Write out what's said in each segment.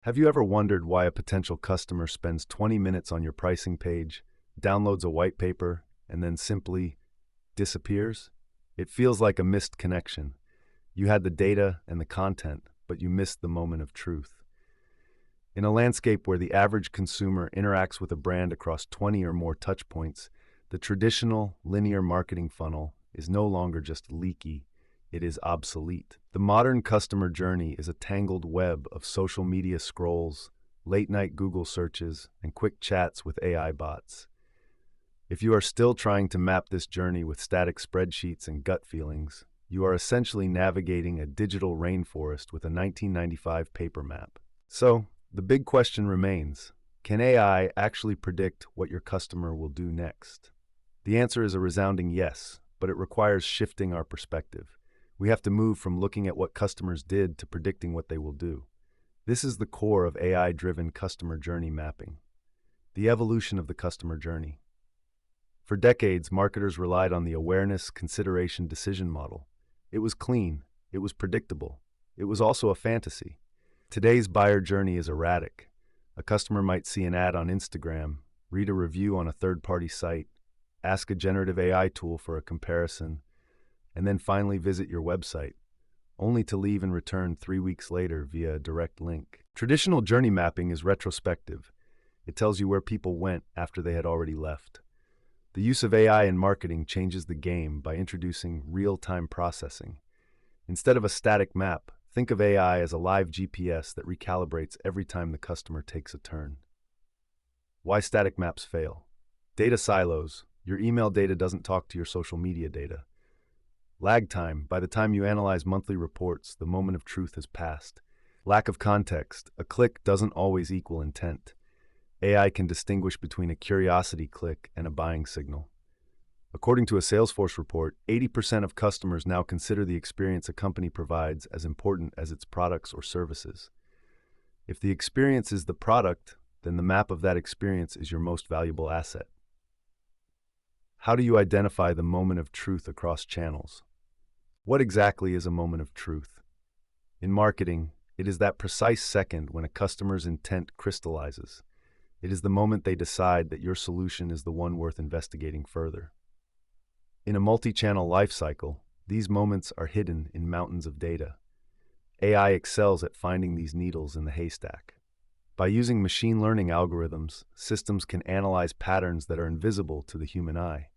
Have you ever wondered why a potential customer spends 20 minutes on your pricing page, downloads a white paper, and then simply disappears? It feels like a missed connection. You had the data and the content, but you missed the moment of truth. In a landscape where the average consumer interacts with a brand across 20 or more touchpoints, the traditional linear marketing funnel is no longer just leaky, it is obsolete. The modern customer journey is a tangled web of social media scrolls, late-night Google searches, and quick chats with AI bots. If you are still trying to map this journey with static spreadsheets and gut feelings, you are essentially navigating a digital rainforest with a 1995 paper map. So, the big question remains, can AI actually predict what your customer will do next? The answer is a resounding yes, but it requires shifting our perspective. We have to move from looking at what customers did to predicting what they will do. This is the core of AI-driven customer journey mapping. The evolution of the customer journey. For decades, marketers relied on the awareness, consideration, decision model. It was clean, it was predictable, it was also a fantasy. Today's buyer journey is erratic. A customer might see an ad on Instagram, read a review on a third-party site, ask a generative AI tool for a comparison, and then finally visit your website, only to leave and return 3 weeks later via a direct link. Traditional journey mapping is retrospective. It tells you where people went after they had already left. The use of AI in marketing changes the game by introducing real-time processing. Instead of a static map, think of AI as a live GPS that recalibrates every time the customer takes a turn. Why static maps fail? Data silos. Your email data doesn't talk to your social media data. Lag time. By the time you analyze monthly reports, the moment of truth has passed. Lack of context. A click doesn't always equal intent. AI can distinguish between a curiosity click and a buying signal. According to a Salesforce report, 80% of customers now consider the experience a company provides as important as its products or services. If the experience is the product, then the map of that experience is your most valuable asset. How do you identify the moment of truth across channels? What exactly is a moment of truth? In marketing, it is that precise second when a customer's intent crystallizes. It is the moment they decide that your solution is the one worth investigating further. In a multi-channel lifecycle, these moments are hidden in mountains of data. AI excels at finding these needles in the haystack. By using machine learning algorithms, systems can analyze patterns that are invisible to the human eye.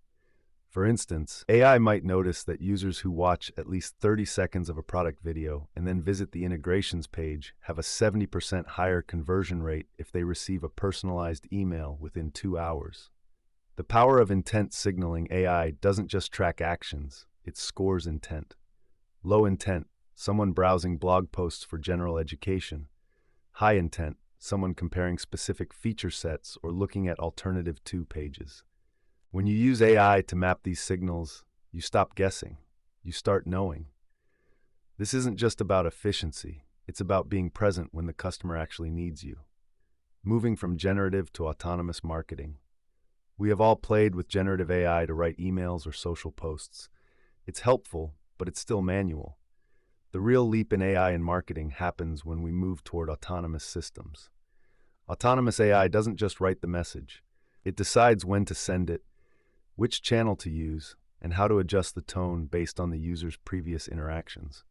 For instance, AI might notice that users who watch at least 30 seconds of a product video and then visit the integrations page have a 70% higher conversion rate if they receive a personalized email within 2 hours. The power of intent signaling AI doesn't just track actions, it scores intent. Low intent, someone browsing blog posts for general education. High intent, someone comparing specific feature sets or looking at alternative to pages. When you use AI to map these signals, you stop guessing, you start knowing. This isn't just about efficiency, it's about being present when the customer actually needs you. Moving from generative to autonomous marketing. We have all played with generative AI to write emails or social posts. It's helpful, but it's still manual. The real leap in AI in marketing happens when we move toward autonomous systems. Autonomous AI doesn't just write the message. It decides when to send it, which channel to use, and how to adjust the tone based on the user's previous interactions.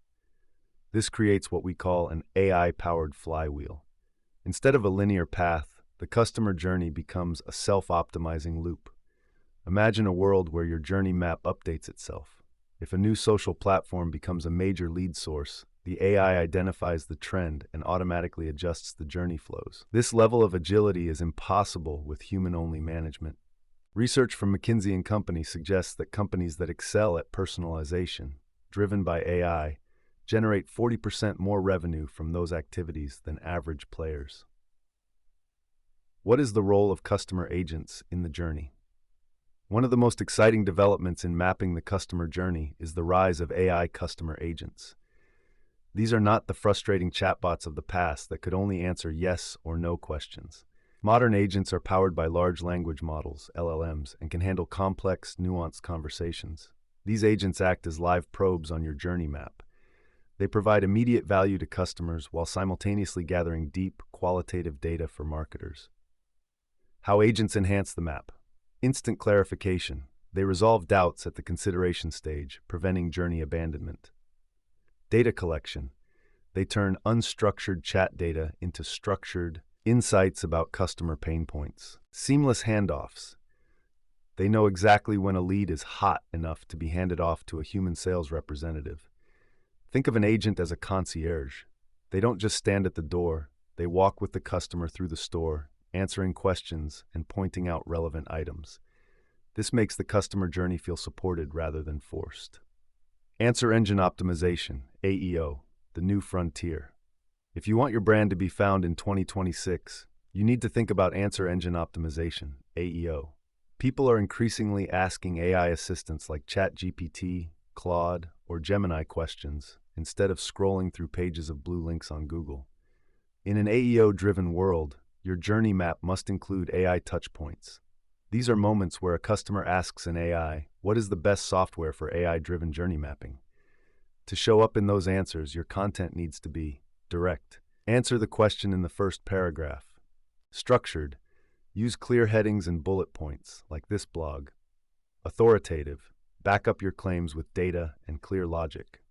This creates what we call an AI-powered flywheel. Instead of a linear path, the customer journey becomes a self-optimizing loop. Imagine a world where your journey map updates itself. If a new social platform becomes a major lead source, the AI identifies the trend and automatically adjusts the journey flows. This level of agility is impossible with human-only management. Research from McKinsey & Company suggests that companies that excel at personalization, driven by AI, generate 40% more revenue from those activities than average players. What is the role of customer agents in the journey? One of the most exciting developments in mapping the customer journey is the rise of AI customer agents. These are not the frustrating chatbots of the past that could only answer yes or no questions. Modern agents are powered by large language models, LLMs, and can handle complex, nuanced conversations. These agents act as live probes on your journey map. They provide immediate value to customers while simultaneously gathering deep, qualitative data for marketers. How agents enhance the map. Instant clarification. They resolve doubts at the consideration stage, preventing journey abandonment. Data collection. They turn unstructured chat data into structured insights about customer pain points. Seamless handoffs. They know exactly when a lead is hot enough to be handed off to a human sales representative. Think of an agent as a concierge. They don't just stand at the door, they walk with the customer through the store, answering questions and pointing out relevant items. This makes the customer journey feel supported rather than forced. Answer engine optimization, AEO, the new frontier. If you want your brand to be found in 2026, you need to think about answer engine optimization, AEO. People are increasingly asking AI assistants like ChatGPT, Claude, or Gemini questions instead of scrolling through pages of blue links on Google. In an AEO-driven world, your journey map must include AI touchpoints. These are moments where a customer asks an AI, what is the best software for AI-driven journey mapping? To show up in those answers, your content needs to be direct. Answer the question in the first paragraph. Structured. Use clear headings and bullet points, like this blog. Authoritative. Back up your claims with data and clear logic.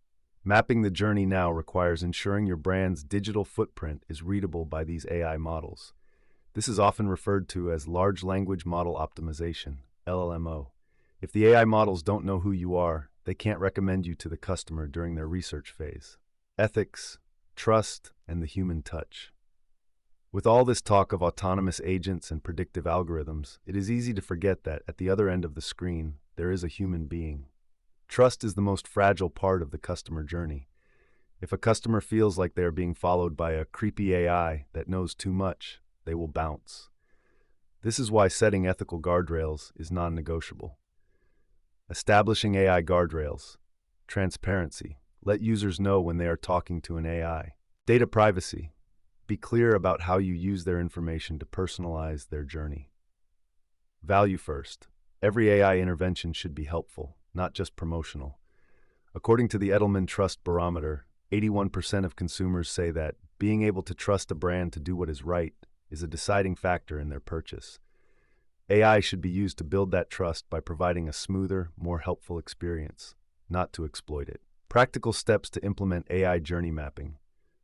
Mapping the journey now requires ensuring your brand's digital footprint is readable by these AI models. This is often referred to as large language model optimization, LLMO. If the AI models don't know who you are, they can't recommend you to the customer during their research phase. Ethics, trust, and the human touch. With all this talk of autonomous agents and predictive algorithms, it is easy to forget that at the other end of the screen, there is a human being. Trust is the most fragile part of the customer journey. If a customer feels like they are being followed by a creepy AI that knows too much, they will bounce. This is why setting ethical guardrails is non-negotiable. Establishing AI guardrails. Transparency. Let users know when they are talking to an AI. Data privacy. Be clear about how you use their information to personalize their journey. Value first. Every AI intervention should be helpful, not just promotional. According to the Edelman Trust Barometer, 81% of consumers say that being able to trust a brand to do what is right is a deciding factor in their purchase. AI should be used to build that trust by providing a smoother, more helpful experience, not to exploit it. Practical steps to implement AI journey mapping.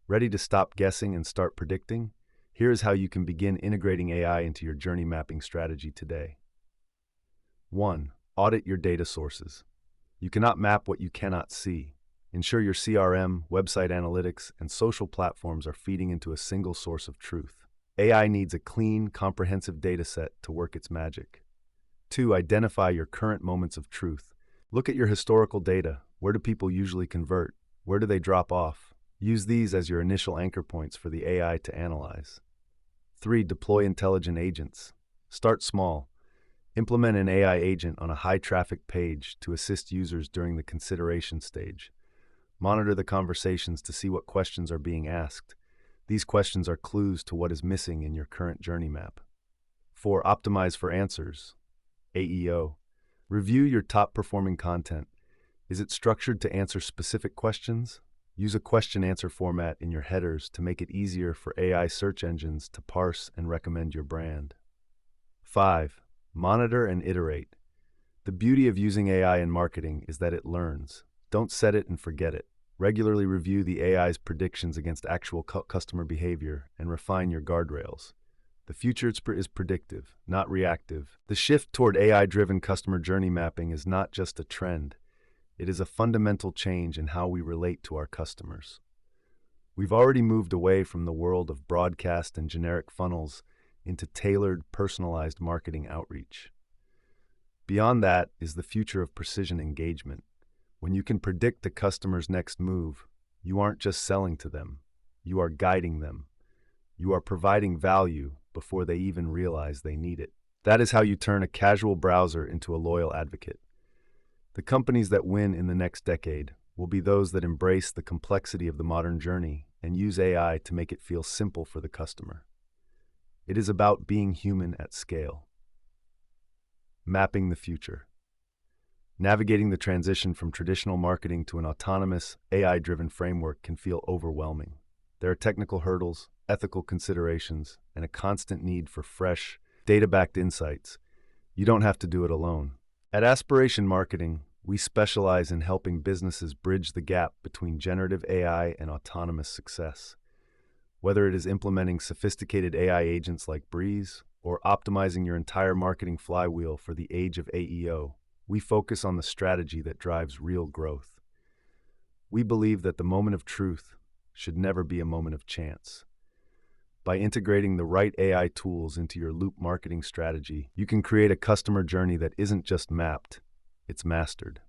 Ready to stop guessing and start predicting? Here is how you can begin integrating AI into your journey mapping strategy today. 1. Audit your data sources. You cannot map what you cannot see. Ensure your CRM, website analytics, and social platforms are feeding into a single source of truth. AI needs a clean, comprehensive data set to work its magic. 2. Identify your current moments of truth. Look at your historical data. Where do people usually convert? Where do they drop off? Use these as your initial anchor points for the AI to analyze. 3. Deploy intelligent agents. Start small. Implement an AI agent on a high-traffic page to assist users during the consideration stage. Monitor the conversations to see what questions are being asked. These questions are clues to what is missing in your current journey map. 4. Optimize for answers. AEO. Review your top-performing content. Is it structured to answer specific questions? Use a question-answer format in your headers to make it easier for AI search engines to parse and recommend your brand. 5. Monitor and iterate. The beauty of using AI in marketing is that it learns. Don't set it and forget it. Regularly review the AI's predictions against actual customer behavior and refine your guardrails. The future is predictive, not reactive. The shift toward AI-driven customer journey mapping is not just a trend. It is a fundamental change in how we relate to our customers. We've already moved away from the world of broadcast and generic funnels into tailored, personalized marketing outreach. Beyond that is the future of precision engagement. When you can predict the customer's next move, you aren't just selling to them, you are guiding them. You are providing value before they even realize they need it. That is how you turn a casual browser into a loyal advocate. The companies that win in the next decade will be those that embrace the complexity of the modern journey and use AI to make it feel simple for the customer. It is about being human at scale. Mapping the future. Navigating the transition from traditional marketing to an autonomous, AI-driven framework can feel overwhelming. There are technical hurdles, ethical considerations, and a constant need for fresh, data-backed insights. You don't have to do it alone. At Aspiration Marketing, we specialize in helping businesses bridge the gap between generative AI and autonomous success. Whether it is implementing sophisticated AI agents like Breeze or optimizing your entire marketing flywheel for the age of AEO, we focus on the strategy that drives real growth. We believe that the moment of truth should never be a moment of chance. By integrating the right AI tools into your loop marketing strategy, you can create a customer journey that isn't just mapped, it's mastered.